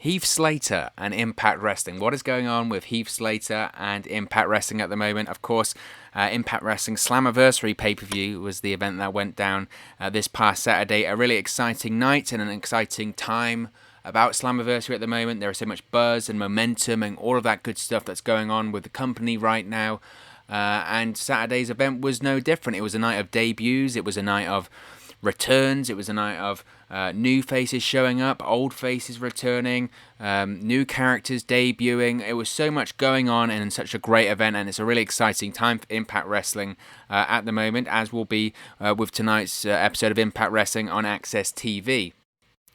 Heath Slater and Impact Wrestling. What is going on with Heath Slater and Impact Wrestling at the moment? Of course, Impact Wrestling Slammiversary pay-per-view was the event that went down this past Saturday. A really exciting night and an exciting time about Slammiversary at the moment. There is so much buzz and momentum and all of that good stuff that's going on with the company right now. And Saturday's event was no different. It was a night of debuts. It was a night of returns. It was a night of new faces showing up, old faces returning, new characters debuting. It was so much going on and such a great event, and it's a really exciting time for Impact Wrestling at the moment, as will be with tonight's episode of Impact Wrestling on Access TV.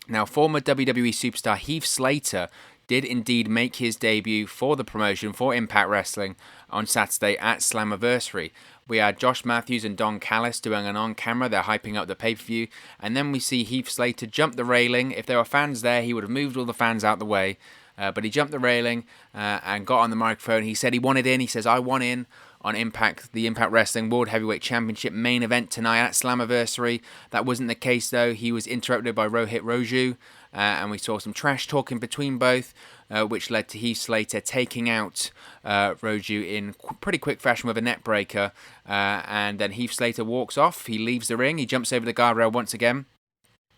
Now, former WWE superstar Heath Slater did indeed make his debut for the promotion for Impact Wrestling on Saturday at Slammiversary. We had Josh Matthews and Don Callis doing an on-camera. They're hyping up the pay-per-view. And then we see Heath Slater jump the railing. If there were fans there, he would have moved all the fans out the way. But he jumped the railing and got on the microphone. He said he wanted in. He says, I want in on Impact, the Impact Wrestling World Heavyweight Championship main event tonight at Slammiversary. That wasn't the case, though. He was interrupted by Rohit Roju. And we saw some trash talking between both, which led to Heath Slater taking out Roju in pretty quick fashion with a net breaker. And then Heath Slater walks off. He leaves the ring. He jumps over the guardrail once again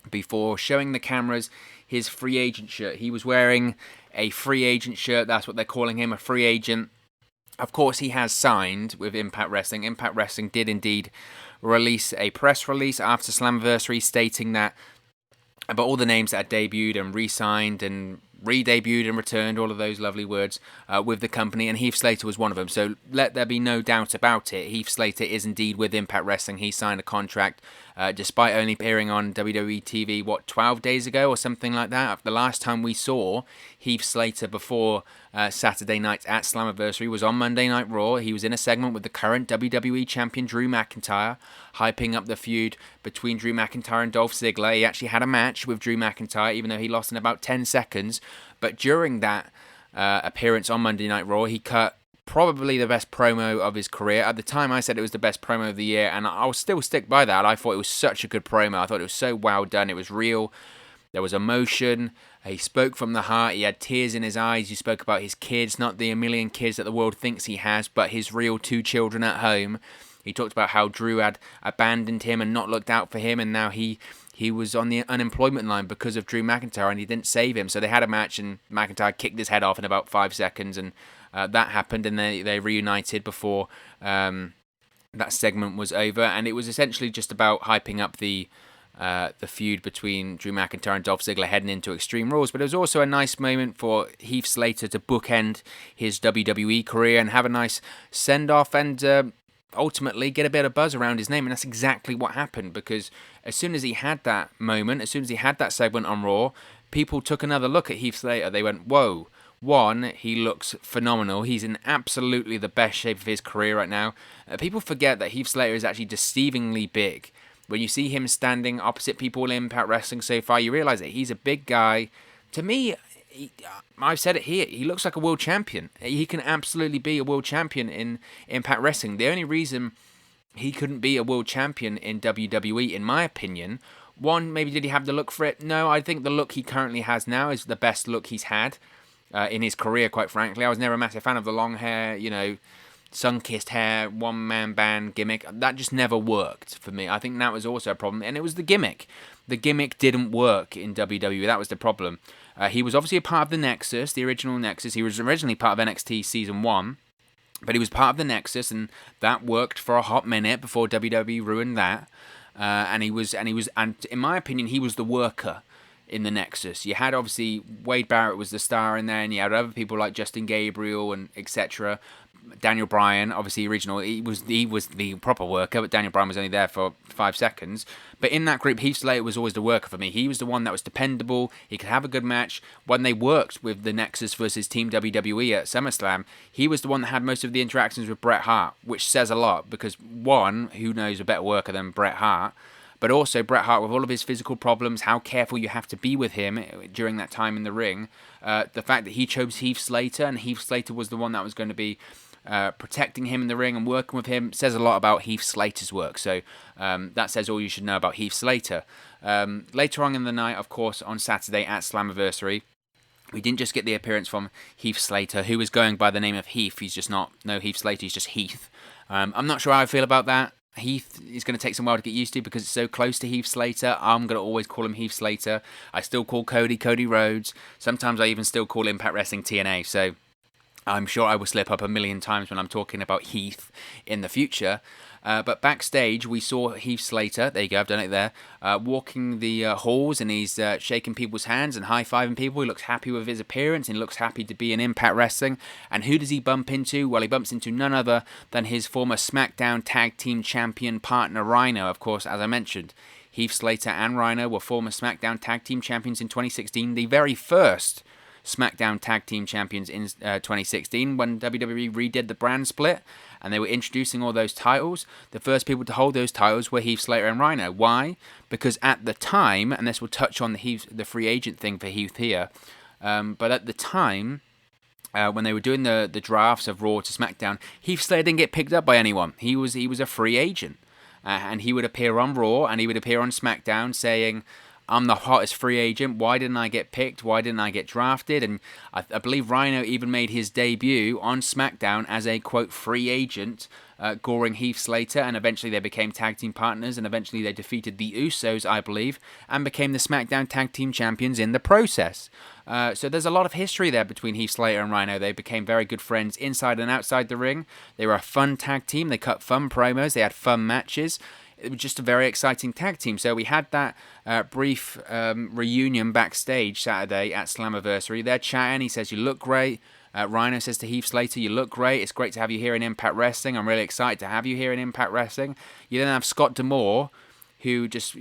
before showing the cameras his free agent shirt. He was wearing a free agent shirt. That's what they're calling him, a free agent. Of course, he has signed with Impact Wrestling. Impact Wrestling did indeed release a press release after Slammiversary stating that about all the names that had debuted and re-signed and re-debuted and returned, all of those lovely words, with the company, and Heath Slater was one of them. So let there be no doubt about it. Heath Slater is indeed with Impact Wrestling. He signed a contract despite only appearing on WWE TV, 12 days ago or something like that. The last time we saw Heath Slater before Saturday night at Slammiversary was on Monday Night Raw. He was in a segment with the current WWE champion Drew McIntyre, hyping up the feud between Drew McIntyre and Dolph Ziggler. He actually had a match with Drew McIntyre, even though he lost in about 10 seconds. But during that appearance on Monday Night Raw, he cut probably the best promo of his career. At the time, I said it was the best promo of the year, and I'll still stick by that. I thought it was such a good promo. I thought it was so well done. It was real. There was emotion. He spoke from the heart. He had tears in his eyes. He spoke about his kids, not the 1,000,000 kids that the world thinks he has, but his real 2 children at home. He talked about how Drew had abandoned him and not looked out for him, and now he was on the unemployment line because of Drew McIntyre, and he didn't save him. So they had a match, and McIntyre kicked his head off in about 5 seconds, and that happened, and they reunited before that segment was over. And it was essentially just about hyping up the feud between Drew McIntyre and Dolph Ziggler heading into Extreme Rules. But it was also a nice moment for Heath Slater to bookend his WWE career and have a nice send-off and ultimately get a bit of buzz around his name. And that's exactly what happened, because as soon as he had that moment, as soon as he had that segment on Raw, people took another look at Heath Slater. They went, whoa. One, he looks phenomenal. He's in absolutely the best shape of his career right now. People forget that Heath Slater is actually deceivingly big. When you see him standing opposite people in Impact Wrestling so far, you realize that he's a big guy. To me, I've said it here, he looks like a world champion. He can absolutely be a world champion in Impact Wrestling. The only reason he couldn't be a world champion in WWE, in my opinion, one, maybe did he have the look for it? No, I think the look he currently has now is the best look he's had in his career, quite frankly. I was never a massive fan of the long hair, sun-kissed hair, one-man band gimmick. That just never worked for me. I think that was also a problem, and it was the gimmick. The gimmick didn't work in WWE. That was the problem. He was obviously a part of the Nexus, the original Nexus. He was originally part of NXT Season 1, but he was part of the Nexus, and that worked for a hot minute before WWE ruined that. And in my opinion, he was the worker in the Nexus. You had obviously Wade Barrett was the star in there, and you had other people like Justin Gabriel and etc. Daniel Bryan, obviously original, he was the proper worker, but Daniel Bryan was only there for 5 seconds. But in that group, Heath Slater was always the worker for me. He was the one that was dependable. He could have a good match. When they worked with the Nexus versus Team WWE at SummerSlam, he was the one that had most of the interactions with Bret Hart, which says a lot, because one, who knows a better worker than Bret Hart? But also Bret Hart, with all of his physical problems, how careful you have to be with him during that time in the ring. The fact that he chose Heath Slater, and Heath Slater was the one that was going to be protecting him in the ring and working with him, says a lot about Heath Slater's work. So that says all you should know about Heath Slater. Later on in the night, of course, on Saturday at Slammiversary, We didn't just get the appearance from Heath Slater, who is going by the name of Heath. He's just not no Heath Slater. He's just Heath. I'm not sure how I feel about that. Heath is going to take some while to get used to because it's so close to Heath Slater. I'm going to always call him Heath Slater. I still call Cody Rhodes. Sometimes I even still call Impact Wrestling TNA. So I'm sure I will slip up a million times when I'm talking about Heath in the future. But backstage, we saw Heath Slater, there you go, I've done it there, walking the halls, and he's shaking people's hands and high-fiving people. He looks happy with his appearance, and he looks happy to be in Impact Wrestling. And who does he bump into? Well, he bumps into none other than his former SmackDown Tag Team Champion partner, Rhino. Of course, as I mentioned, Heath Slater and Rhino were former SmackDown Tag Team Champions in 2016, the very first SmackDown Tag Team Champions in 2016 when WWE redid the brand split and they were introducing all those titles. The first people to hold those titles were Heath Slater and Rhino. Why? Because at the time, and this will touch on the free agent thing for Heath here, but at the time, when they were doing the drafts of Raw to SmackDown, Heath Slater didn't get picked up by anyone. He was a free agent, and he would appear on Raw and he would appear on SmackDown saying, I'm the hottest free agent. Why didn't I get picked? Why didn't I get drafted? And I believe Rhino even made his debut on SmackDown as a, quote, free agent, goring Heath Slater, and eventually they became tag team partners, and eventually they defeated the Usos, I believe, and became the SmackDown Tag Team Champions in the process. So there's a lot of history there between Heath Slater and Rhino. They became very good friends inside and outside the ring. They were a fun tag team. They cut fun promos. They had fun matches. It was just a very exciting tag team. So we had that brief reunion backstage Saturday at Slammiversary. They're chatting. He says, you look great. Rhino says to Heath Slater, you look great. It's great to have you here in Impact Wrestling. I'm really excited to have you here in Impact Wrestling. You then have Scott D'Amore, who just,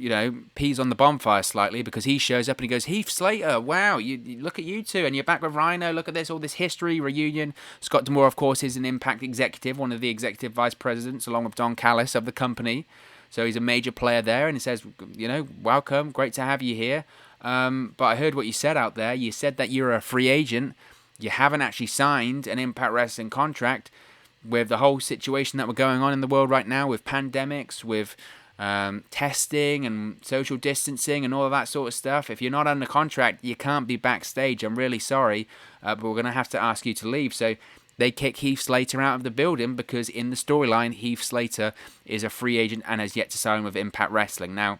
pees on the bonfire slightly because he shows up and he goes, Heath Slater, wow, you look at you two, and you're back with Rhino, look at this, all this history, reunion. Scott D'Amore, of course, is an Impact executive, one of the executive vice presidents, along with Don Callis of the company. So he's a major player there, and he says, welcome, great to have you here. But I heard what you said out there. You said that you're a free agent. You haven't actually signed an Impact Wrestling contract. With the whole situation that we're going on in the world right now, with pandemics, with testing and social distancing and all of that sort of stuff. If you're not under contract, you can't be backstage. I'm really sorry, but we're going to have to ask you to leave. So they kick Heath Slater out of the building because in the storyline, Heath Slater is a free agent and has yet to sign with Impact Wrestling. Now,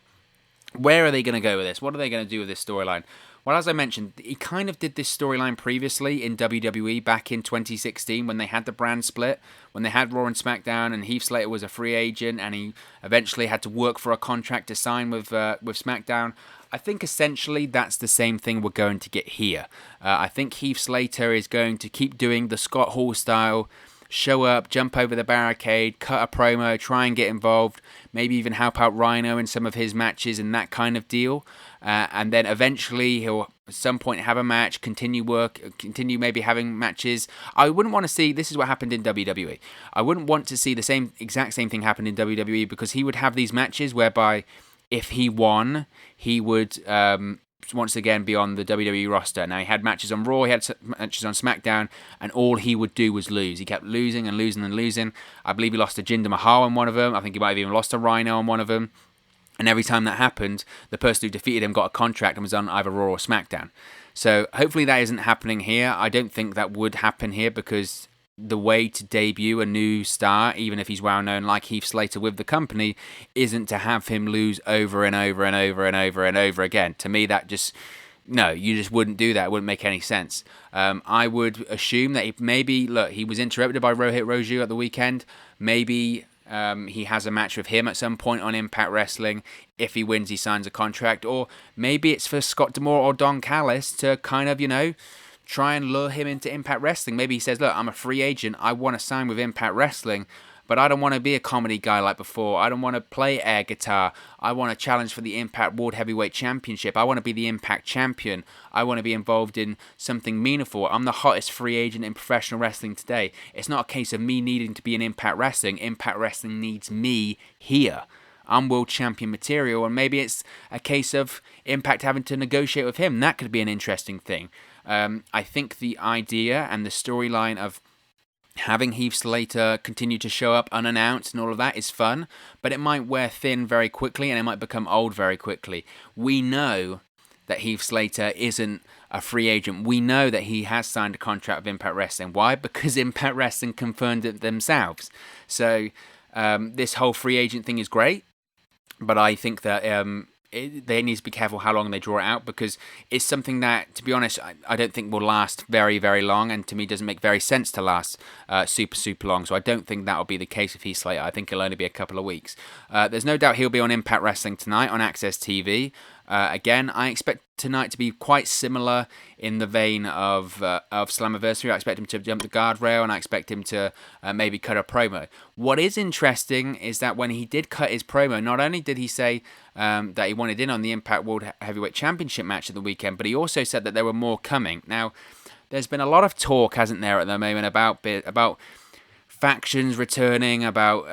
where are they going to go with this? What are they going to do with this storyline? Well, as I mentioned, he kind of did this storyline previously in WWE back in 2016 when they had the brand split, when they had Raw and SmackDown, and Heath Slater was a free agent, and he eventually had to work for a contract to sign with SmackDown. I think essentially that's the same thing we're going to get here. I think Heath Slater is going to keep doing the Scott Hall style, show up, jump over the barricade, cut a promo, try and get involved, maybe even help out Rhino in some of his matches and that kind of deal. And then eventually he'll at some point have a match, continue maybe having matches. I wouldn't want to see, this is what happened in WWE. I wouldn't want to see the exact same thing happen in WWE because he would have these matches whereby if he won, he would once again be on the WWE roster. Now, he had matches on Raw, he had matches on SmackDown, and all he would do was lose. He kept losing and losing and losing. I believe he lost to Jinder Mahal on one of them. I think he might have even lost to Rhino on one of them. And every time that happened, the person who defeated him got a contract and was on either Raw or SmackDown. So hopefully that isn't happening here. I don't think that would happen here because the way to debut a new star, even if he's well known like Heath Slater with the company, isn't to have him lose over and over and over and over and over again. To me, that just, no, you just wouldn't do that. It wouldn't make any sense. I would assume that he was interrupted by Rohit Raju at the weekend. Maybe he has a match with him at some point on Impact Wrestling. If he wins, he signs a contract. Or maybe it's for Scott D'Amore or Don Callis to kind of, try and lure him into Impact Wrestling. Maybe he says, look, I'm a free agent. I want to sign with Impact Wrestling, but I don't want to be a comedy guy like before. I don't want to play air guitar. I want to challenge for the Impact World Heavyweight Championship. I want to be the Impact Champion. I want to be involved in something meaningful. I'm the hottest free agent in professional wrestling today. It's not a case of me needing to be in Impact Wrestling. Impact Wrestling needs me here. I'm world champion material, and maybe it's a case of Impact having to negotiate with him. That could be an interesting thing. I think the idea and the storyline of having Heath Slater continue to show up unannounced and all of that is fun, but it might wear thin very quickly and it might become old very quickly. We know that Heath Slater isn't a free agent. We know that he has signed a contract with Impact Wrestling. Why? Because Impact Wrestling confirmed it themselves. So this whole free agent thing is great, but I think that they need to be careful how long they draw it out, because it's something that, to be honest, I don't think will last very, very long, and to me doesn't make very sense to last super long. So I don't think that will be the case with Heath Slater. I think it'll only be a couple of weeks. There's no doubt he'll be on Impact Wrestling tonight on Access TV. Again, I expect tonight to be quite similar in the vein of Slammiversary. I expect him to jump the guardrail, and I expect him to maybe cut a promo. What is interesting is that when he did cut his promo, not only did he say that he wanted in on the Impact World Heavyweight Championship match at the weekend, but he also said that there were more coming. Now, there's been a lot of talk, hasn't there, at the moment about factions returning, about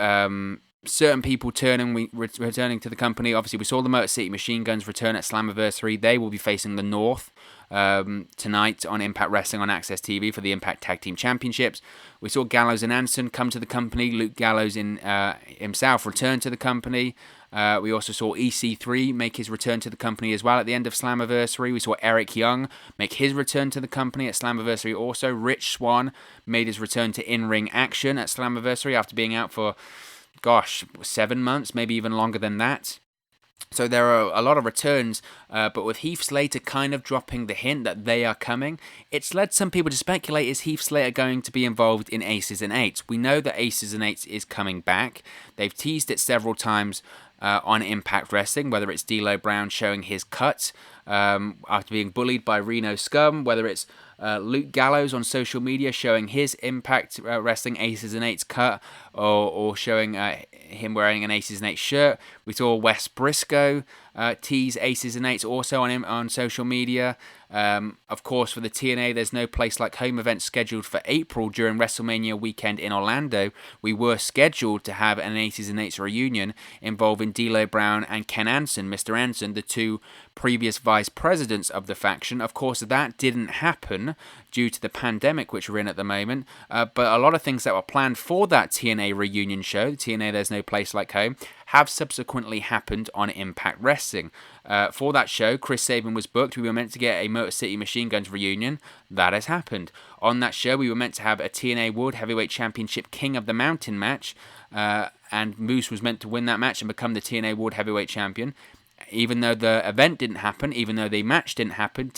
certain people returning to the company. Obviously, we saw the Motor City Machine Guns return at Slammiversary. They will be facing the North tonight on Impact Wrestling on Access TV for the Impact Tag Team Championships. We saw Gallows and Anderson come to the company. Luke Gallows himself return to the company. We also saw EC3 make his return to the company as well at the end of Slammiversary. We saw Eric Young make his return to the company at Slammiversary also. Rich Swann made his return to in-ring action at Slammiversary after being out for 7 months, maybe even longer than that. So there are a lot of returns, but with Heath Slater kind of dropping the hint that they are coming, it's led some people to speculate, is Heath Slater going to be involved in Aces and Eights? We know that Aces and Eights is coming back. They've teased it several times on Impact Wrestling, whether it's D'Lo Brown showing his cut after being bullied by Reno Scum, whether it's Luke Gallows on social media showing his Impact Wrestling Aces and Eights cut, or showing him wearing an Aces and Eights shirt. We saw Wes Briscoe tease Aces and Eights also on social media. Of course, for the TNA, there's no place like home event scheduled for April during WrestleMania weekend in Orlando. We were scheduled to have an Aces and Eights reunion involving D'Lo Brown and Ken Anson, Mr. Anson, the two previous vice presidents of the faction. Of course, that didn't happen due to the pandemic which we're in at the moment, but a lot of things that were planned for that TNA reunion show, the TNA There's No Place Like Home, have subsequently happened on Impact Wrestling. For that show, Chris Sabin was booked. We were meant to get a Motor City Machine Guns reunion. That has happened. On that show, we were meant to have a TNA World Heavyweight Championship King of the Mountain match, and Moose was meant to win that match and become the TNA World Heavyweight Champion. Even though the event didn't happen, even though the match didn't happen,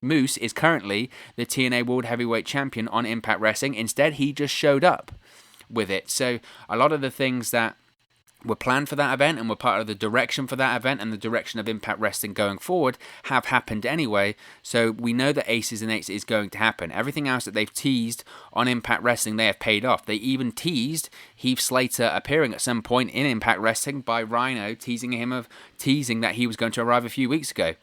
Moose is currently the TNA World Heavyweight Champion on Impact Wrestling. Instead, he just showed up with it. So a lot of the things that were planned for that event and were part of the direction for that event and the direction of Impact Wrestling going forward have happened anyway. So we know that Aces and Eights is going to happen. Everything else that they've teased on Impact Wrestling, they have paid off. They even teased Heath Slater appearing at some point in Impact Wrestling by Rhino, teasing that he was going to arrive a few weeks ago.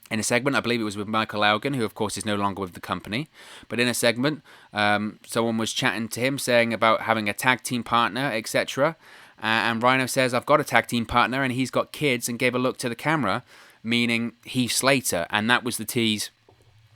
In a segment, I believe it was with Michael Elgin, who of course is no longer with the company. But in a segment, someone was chatting to him saying about having a tag team partner, etc. And Rhino says, I've got a tag team partner and he's got kids, and gave a look to the camera, meaning Heath Slater. And that was the tease.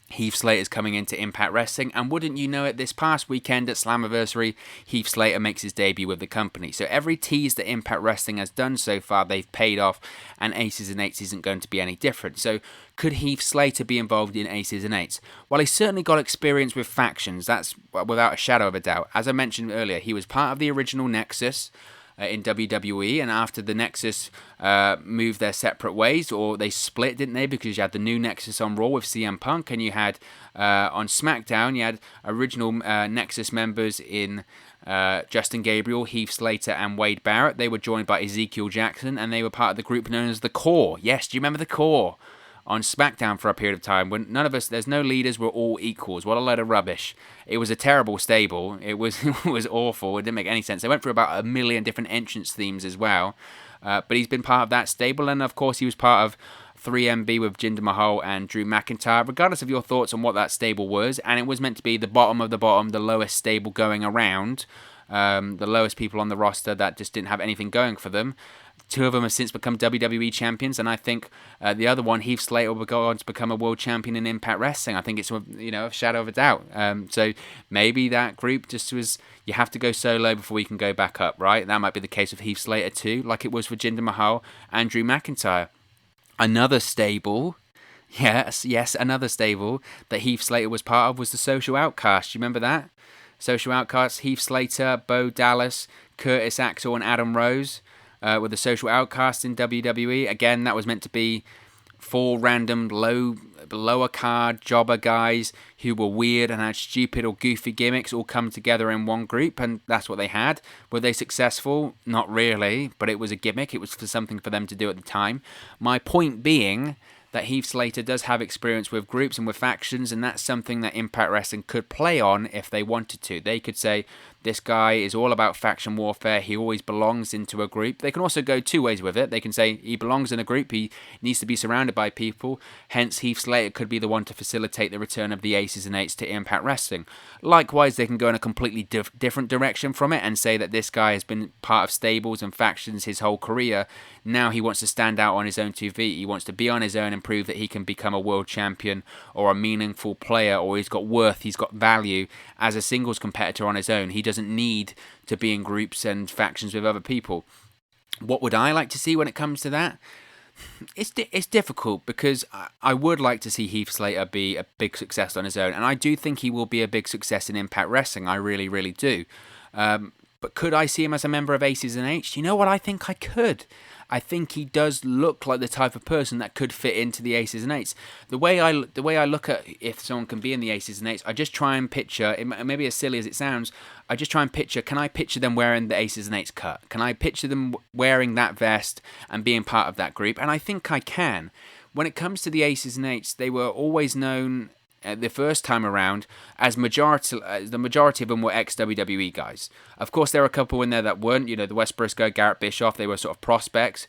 Heath Slater's coming into Impact Wrestling, and wouldn't you know it, this past weekend at Slammiversary, Heath Slater makes his debut with the company. So every tease that Impact Wrestling has done so far, they've paid off, and Aces and Eights isn't going to be any different. So could Heath Slater be involved in Aces and Eights? Well, he's certainly got experience with factions, that's without a shadow of a doubt. As I mentioned earlier, he was part of the original Nexus in WWE, and after the Nexus moved their separate ways, or they split, didn't they, because you had the new Nexus on Raw with CM Punk, and you had on SmackDown, you had original Nexus members in Justin Gabriel, Heath Slater, and Wade Barrett. They were joined by Ezekiel Jackson, and they were part of the group known as the Core. Yes, do you remember the Core? On SmackDown for a period of time when none of us, there's no leaders, we're all equals. What a load of rubbish. It was a terrible stable. It was awful. It didn't make any sense. They went through about 1 million different entrance themes as well. But he's been part of that stable, and of course he was part of 3MB with Jinder Mahal and Drew McIntyre. Regardless of your thoughts on what that stable was, and it was meant to be the bottom of the bottom, the lowest stable going around, the lowest people on the roster that just didn't have anything going for them. Two of them have since become WWE champions, and I think the other one, Heath Slater, will go on to become a world champion in Impact Wrestling. I think it's a shadow of a doubt. So maybe that group just was, you have to go solo before you can go back up, right? That might be the case with Heath Slater too, like it was for Jinder Mahal and Drew McIntyre. Another stable Yes, another stable that Heath Slater was part of was the Social Outcasts. You remember that? Social Outcasts, Heath Slater, Bo Dallas, Curtis Axel, and Adam Rose were the Social Outcasts in WWE. Again, that was meant to be four random lower card jobber guys who were weird and had stupid or goofy gimmicks all come together in one group, and that's what they had. Were they successful? Not really, but it was a gimmick. It was for something for them to do at the time. My point being that Heath Slater does have experience with groups and with factions, and that's something that Impact Wrestling could play on if they wanted to. They could say, this guy is all about faction warfare. He always belongs into a group. They can also go two ways with it. They can say he belongs in a group. He needs to be surrounded by people. Hence, Heath Slater could be the one to facilitate the return of the Aces and Eights to Impact Wrestling. Likewise, they can go in a completely different direction from it and say that this guy has been part of stables and factions his whole career. Now he wants to stand out on his own 2 feet. He wants to be on his own and prove that he can become a world champion or a meaningful player, or he's got worth, he's got value as a singles competitor on his own. He doesn't need to be in groups and factions with other people. What would I like to see when it comes to that? It's difficult because I would like to see Heath Slater be a big success on his own, and I do think he will be a big success in Impact Wrestling. I really, really do. But could I see him as a member of Aces and H? You know what? I think I could. I think he does look like the type of person that could fit into the Aces and Eights. The way I look at if someone can be in the Aces and Eights, I just try and picture, maybe as silly as it sounds, I just try and picture, can I picture them wearing the Aces and Eights cut? Can I picture them wearing that vest and being part of that group? And I think I can. When it comes to the Aces and Eights, they were always known the first time around as the majority of them were ex-WWE guys. Of course, there were a couple in there that weren't. You know, the Wes Briscoe, Garrett Bischoff, they were sort of prospects.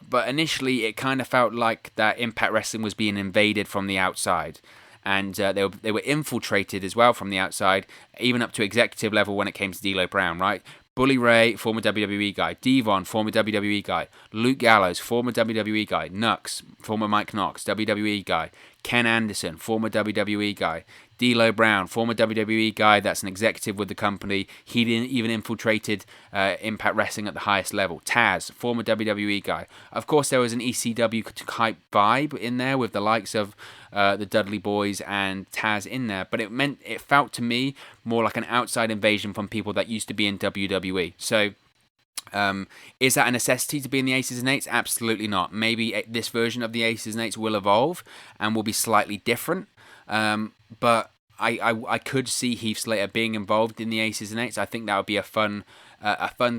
But initially, it kind of felt like that Impact Wrestling was being invaded from the outside. And they were infiltrated as well from the outside, even up to executive level when it came to D'Lo Brown, right? Bully Ray, former WWE guy. Devon, former WWE guy. Luke Gallows, former WWE guy. Nux, former Mike Knox, WWE guy. Ken Anderson, former WWE guy. D'Lo Brown, former WWE guy that's an executive with the company. He even infiltrated Impact Wrestling at the highest level. Taz, former WWE guy. Of course, there was an ECW type vibe in there with the likes of the Dudley Boys and Taz in there, but it felt to me more like an outside invasion from people that used to be in WWE. So is that a necessity to be in the Aces and Eights? Absolutely not. Maybe this version of the Aces and Eights will evolve and will be slightly different. But I could see Heath Slater being involved in the Aces and Eights. I think that would be a fun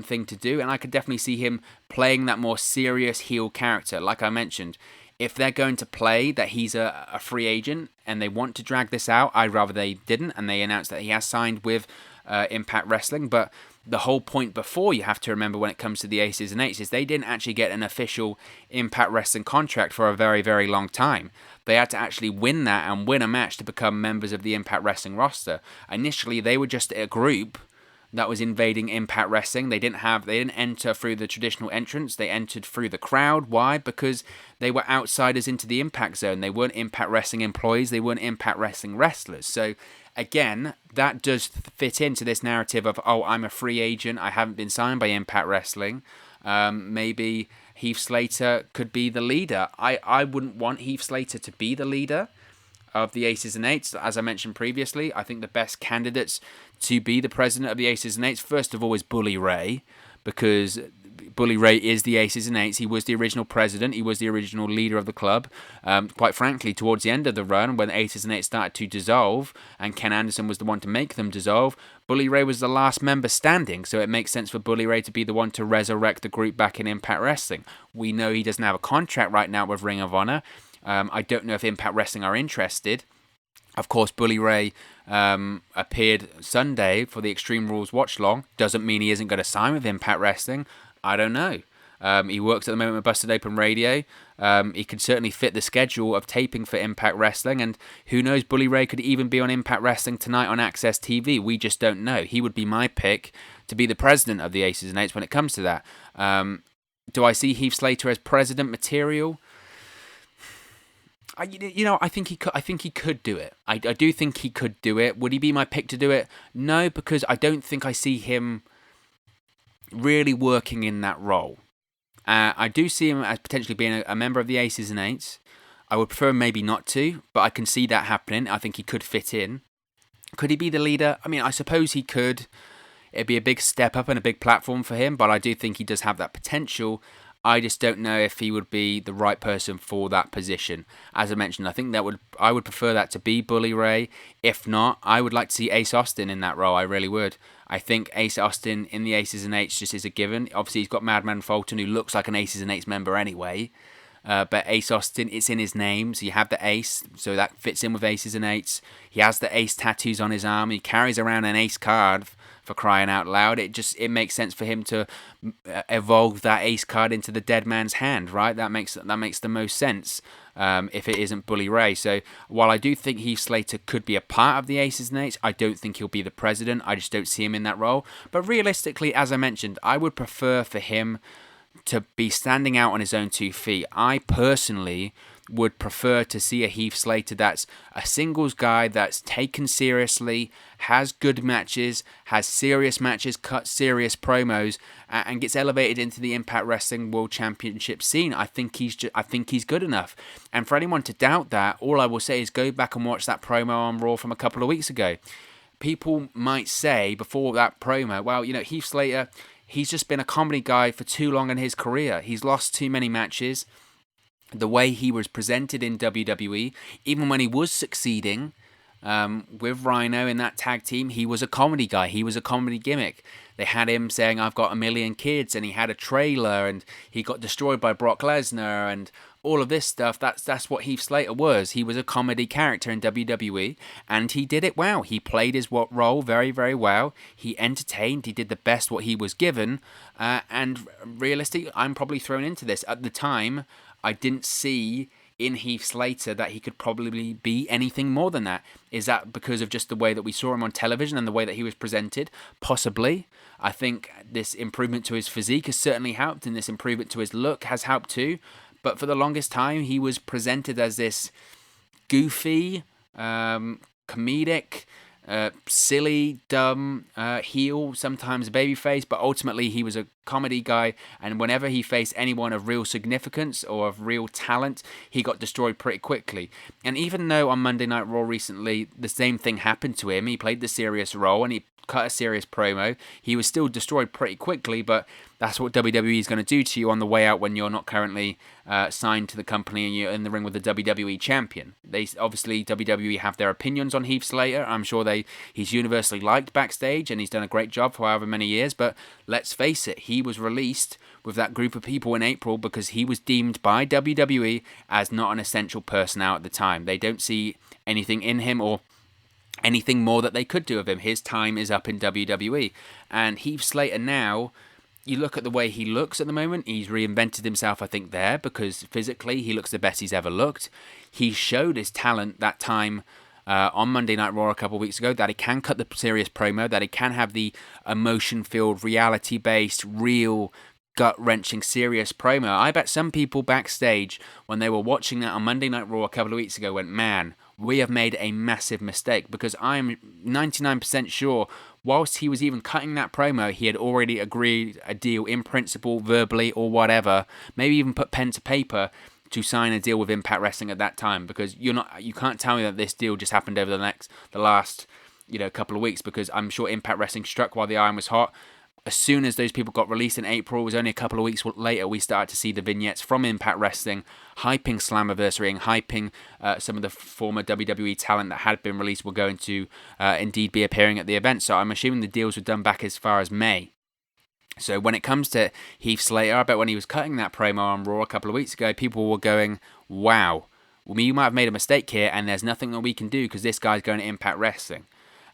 thing to do, and I could definitely see him playing that more serious heel character. Like I mentioned, if they're going to play that he's a free agent and they want to drag this out, I'd rather they didn't, and they announced that he has signed with Impact Wrestling. But the whole point before, you have to remember when it comes to the Aces and Eights, is they didn't actually get an official Impact Wrestling contract for a very, very long time. They had to actually win that and win a match to become members of the Impact Wrestling roster. Initially, they were just a group that was invading Impact Wrestling. They didn't enter through the traditional entrance. They entered through the crowd. Why? Because they were outsiders into the Impact Zone. They weren't Impact Wrestling employees. They weren't Impact Wrestling wrestlers. So again, that does fit into this narrative of, oh, I'm a free agent. I haven't been signed by Impact Wrestling. Maybe Heath Slater could be the leader. I wouldn't want Heath Slater to be the leader of the Aces and Eights. As I mentioned previously, I think the best candidates to be the president of the Aces and Eights, first of all, is Bully Ray, because Bully Ray is the Aces and Eights. He was the original president. He was the original leader of the club. Quite frankly, towards the end of the run, when the Aces and Eights started to dissolve, and Ken Anderson was the one to make them dissolve, Bully Ray was the last member standing, so it makes sense for Bully Ray to be the one to resurrect the group back in Impact Wrestling. We know he doesn't have a contract right now with Ring of Honor. I don't know if Impact Wrestling are interested. Of course, Bully Ray appeared Sunday for the Extreme Rules watch-along. Doesn't mean he isn't going to sign with Impact Wrestling. I don't know. He works at the moment with Busted Open Radio. He could certainly fit the schedule of taping for Impact Wrestling. And who knows, Bully Ray could even be on Impact Wrestling tonight on Access TV. We just don't know. He would be my pick to be the president of the Aces and Eights when it comes to that. Do I see Heath Slater as president material? I think he could do it. I do think he could do it. Would he be my pick to do it? No, because I don't think I see him really working in that role. I do see him as potentially being a member of the Aces and Eights. I would prefer maybe not to, but I can see that happening. I think he could fit in. Could he be the leader? I mean, I suppose he could. It'd be a big step up and a big platform for him, but I do think he does have that potential. I just don't know if he would be the right person for that position. As I mentioned, I think I would prefer that to be Bully Ray. If not, I would like to see Ace Austin in that role. I really would. I think Ace Austin in the Aces and Eights just is a given. Obviously, he's got Madman Fulton, who looks like an Aces and Eights member anyway. But Ace Austin, it's in his name, so you have the ace, so that fits in with Aces and Eights. He has the ace tattoos on his arm. He carries around an ace card, for crying out loud. It makes sense for him to evolve that ace card into the dead man's hand, right? That makes the most sense. If it isn't Bully Ray. So while I do think Heath Slater could be a part of the Aces and Eights, I don't think he'll be the president. I just don't see him in that role. But realistically, as I mentioned, I would prefer for him to be standing out on his own 2 feet. I personally would prefer to see a Heath Slater that's a singles guy that's taken seriously, has good matches, has serious matches, cuts serious promos, and gets elevated into the Impact Wrestling World Championship scene. I think he's good enough. And for anyone to doubt that, all I will say is go back and watch that promo on Raw from a couple of weeks ago. People might say before that promo, well, Heath Slater, he's just been a comedy guy for too long in his career. He's lost too many matches. The way he was presented in WWE, even when he was succeeding with Rhino in that tag team, he was a comedy guy. He was a comedy gimmick. They had him saying, I've got 1 million kids, and he had a trailer, and he got destroyed by Brock Lesnar, and all of this stuff. That's what Heath Slater was. He was a comedy character in WWE, and he did it well. He played his role very, very well. He entertained. He did the best what he was given. And realistically, I'm probably thrown into this. At the time, I didn't see in Heath Slater that he could probably be anything more than that. Is that because of just the way that we saw him on television and the way that he was presented? Possibly. I think this improvement to his physique has certainly helped, and this improvement to his look has helped too. But for the longest time, he was presented as this goofy, comedic, silly, dumb heel, sometimes babyface, but ultimately he was a comedy guy, and whenever he faced anyone of real significance or of real talent, he got destroyed pretty quickly. And even though on Monday Night Raw recently the same thing happened to him, he played the serious role and he cut a serious promo, he was still destroyed pretty quickly, but that's what WWE is going to do to you on the way out when you're not currently signed to the company and you're in the ring with the WWE champion. Obviously, WWE have their opinions on Heath Slater. I'm sure he's universally liked backstage and he's done a great job for however many years, but let's face it, he was released with that group of people in April because he was deemed by WWE as not an essential personnel at the time. They don't see anything in him or anything more that they could do with him. His time is up in WWE. And Heath Slater now, you look at the way he looks at the moment, he's reinvented himself, I think, there, because physically he looks the best he's ever looked. He showed his talent that time on Monday Night Raw a couple of weeks ago, that he can cut the serious promo, that he can have the emotion-filled, reality-based, real, gut-wrenching, serious promo. I bet some people backstage, when they were watching that on Monday Night Raw a couple of weeks ago, went, man, we have made a massive mistake, because I'm 99% sure whilst he was even cutting that promo, he had already agreed a deal in principle, verbally or whatever, maybe even put pen to paper to sign a deal with Impact Wrestling at that time, because you can't tell me that this deal just happened over the last couple of weeks, because I'm sure Impact Wrestling struck while the iron was hot. As soon as those people got released in April, it was only a couple of weeks later we started to see the vignettes from Impact Wrestling hyping Slammiversary and hyping some of the former WWE talent that had been released were going to indeed be appearing at the event. So I'm assuming the deals were done back as far as May. So when it comes to Heath Slater, I bet when he was cutting that promo on Raw a couple of weeks ago, people were going, wow, we might have made a mistake here and there's nothing that we can do because this guy's going to Impact Wrestling.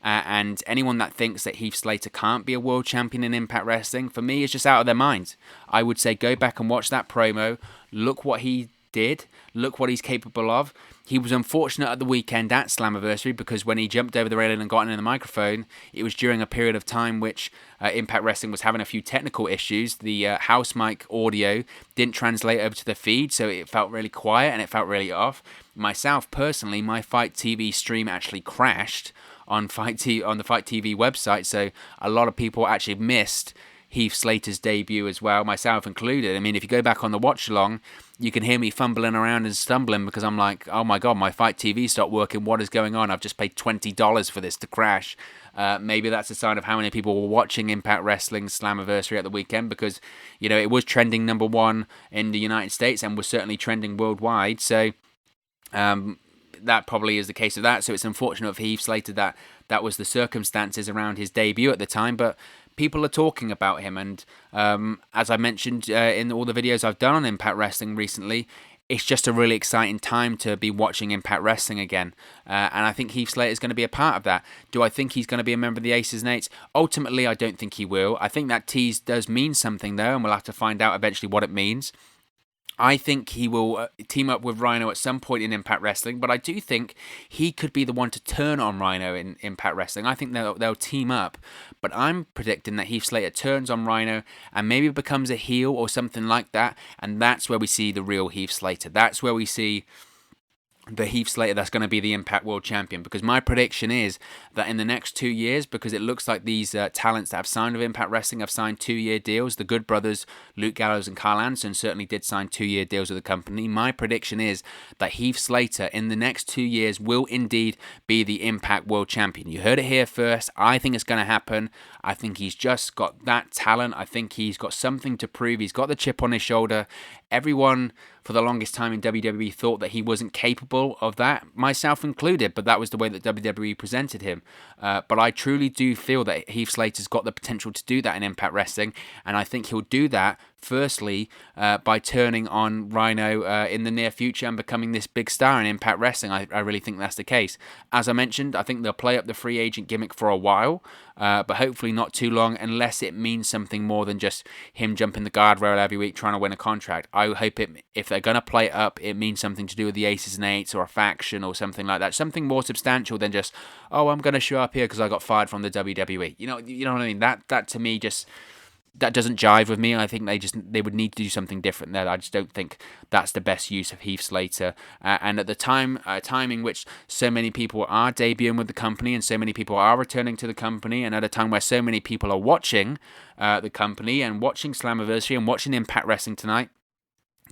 And anyone that thinks that Heath Slater can't be a world champion in Impact Wrestling, for me, is just out of their minds. I would say go back and watch that promo, look what he did, look what he's capable of. He was unfortunate at the weekend at Slammiversary because when he jumped over the railing and got in the microphone, it was during a period of time which Impact Wrestling was having a few technical issues. The house mic audio didn't translate over to the feed, so it felt really quiet and it felt really off. Myself, personally, my Fight TV stream actually crashed on the Fight TV website, so a lot of people actually missed Heath Slater's debut as well, myself included. I mean, if you go back on the watch along, you can hear me fumbling around and stumbling because I'm like, oh my God, my Fight TV stopped working. What is going on? I've just paid $20 for this to crash. Maybe that's a sign of how many people were watching Impact Wrestling Slammiversary at the weekend, because, you know, it was trending #1 in the United States and was certainly trending worldwide. So that probably is the case of that. So it's unfortunate for Heath Slater that that was the circumstances around his debut at the time, but people are talking about him. And as I mentioned in all the videos I've done on Impact Wrestling recently, it's just a really exciting time to be watching Impact Wrestling again. And I think Heath Slater is going to be a part of that. Do I think he's going to be a member of the Aces and Eights? Ultimately, I don't think he will. I think that tease does mean something, though, and we'll have to find out eventually what it means. I think he will team up with Rhino at some point in Impact Wrestling, but I do think he could be the one to turn on Rhino in Impact Wrestling. I think they'll team up, but I'm predicting that Heath Slater turns on Rhino and maybe becomes a heel or something like that, and that's where we see the real Heath Slater. That's where we see the Heath Slater that's going to be the Impact World Champion, because my prediction is that in the next 2 years, because it looks like these talents that have signed with Impact Wrestling have signed 2-year deals. The Good Brothers, Luke Gallows and Carl Anderson, certainly did sign 2-year deals with the company. My prediction is that Heath Slater in the next 2 years will indeed be the Impact World Champion. You heard it here first. I think it's going to happen. I think he's just got that talent. I think he's got something to prove. He's got the chip on his shoulder. Everyone for the longest time in WWE thought that he wasn't capable of that, myself included, but that was the way that WWE presented him. But I truly do feel that Heath Slater's got the potential to do that in Impact Wrestling, and I think he'll do that firstly by turning on Rhino in the near future and becoming this big star in Impact Wrestling. I really think that's the case. As I mentioned, I think they'll play up the free agent gimmick for a while, but hopefully not too long, unless it means something more than just him jumping the guardrail every week trying to win a contract. I hope if they're going to play it up, it means something to do with the Aces and Eights or a faction or something like that. Something more substantial than just, oh, I'm going to show up here because I got fired from the WWE. You know what I mean? That to me just, that doesn't jive with me. I think they would need to do something different there. I just don't think that's the best use of Heath Slater. And at the timing which so many people are debuting with the company and so many people are returning to the company, and at a time where so many people are watching the company and watching Slammiversary and watching Impact Wrestling tonight,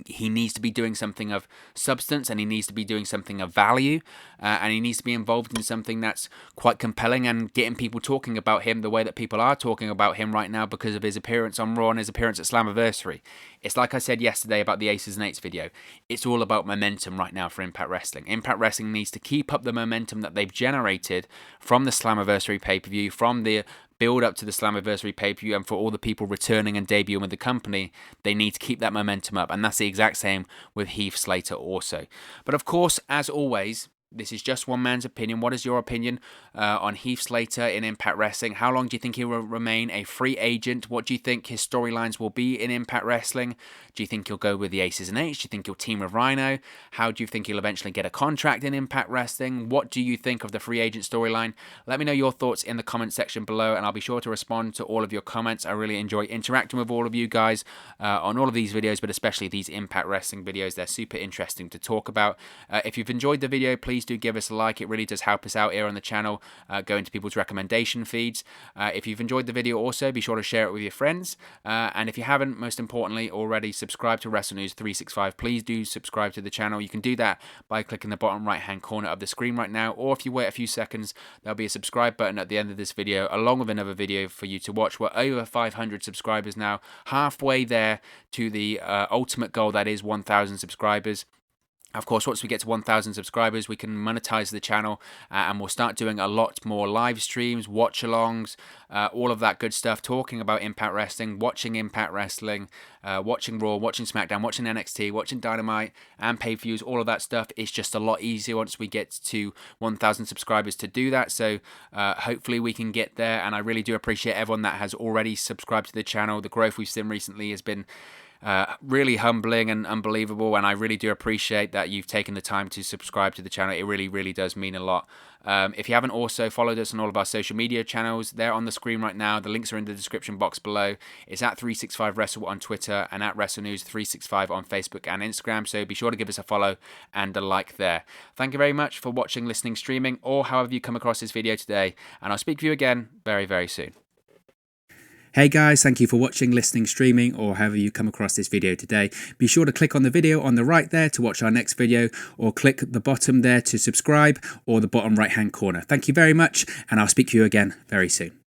he needs to be doing something of substance, and he needs to be doing something of value, and he needs to be involved in something that's quite compelling and getting people talking about him the way that people are talking about him right now because of his appearance on Raw and his appearance at Slammiversary. It's like I said yesterday about the Aces and Eights video. It's all about momentum right now for Impact Wrestling. Impact Wrestling needs to keep up the momentum that they've generated from the Slammiversary pay-per-view, from the build up to the Slammiversary pay-per-view, and for all the people returning and debuting with the company, they need to keep that momentum up, and that's the exact same with Heath Slater also. But of course, as always, this is just one man's opinion. What is your opinion on Heath Slater in Impact Wrestling? How long do you think he will remain a free agent? What do you think his storylines will be in Impact Wrestling? Do you think he'll go with the Aces and Eights? Do you think he'll team with Rhino? How do you think he'll eventually get a contract in Impact Wrestling? What do you think of the free agent storyline? Let me know your thoughts in the comment section below, and I'll be sure to respond to all of your comments. I really enjoy interacting with all of you guys on all of these videos, but especially these Impact Wrestling videos. They're super interesting to talk about. If you've enjoyed the video, please do give us a like. It really does help us out here on the channel, go into people's recommendation feeds. If you've enjoyed the video also, be sure to share it with your friends. And if you haven't, most importantly, already subscribed to WrestleNews 365, please do subscribe to the channel. You can do that by clicking the bottom right hand corner of the screen right now, or if you wait a few seconds, there'll be a subscribe button at the end of this video, along with another video for you to watch. We're over 500 subscribers now, halfway there to the ultimate goal, that is 1,000 subscribers. Of course, once we get to 1,000 subscribers, we can monetize the channel, and we'll start doing a lot more live streams, watch-alongs, all of that good stuff, talking about Impact Wrestling, watching Impact Wrestling, watching Raw, watching SmackDown, watching NXT, watching Dynamite, and pay-per-views. All of that stuff is just a lot easier once we get to 1,000 subscribers to do that. So hopefully we can get there, and I really do appreciate everyone that has already subscribed to the channel. The growth we've seen recently has been really humbling and unbelievable, and I really do appreciate that you've taken the time to subscribe to the channel. It really, really does mean a lot. If you haven't also followed us on all of our social media channels, they're on the screen right now. The links are in the description box below. It's at 365Wrestle on Twitter and at WrestleNews365 on Facebook and Instagram, so be sure to give us a follow and a like there. Thank you very much for watching, listening, streaming, or however you come across this video today, and I'll speak to you again very, very soon. Hey guys, thank you for watching, listening, streaming, or however you come across this video today. Be sure to click on the video on the right there to watch our next video, or click the bottom there to subscribe, or the bottom right hand corner. Thank you very much, and I'll speak to you again very soon.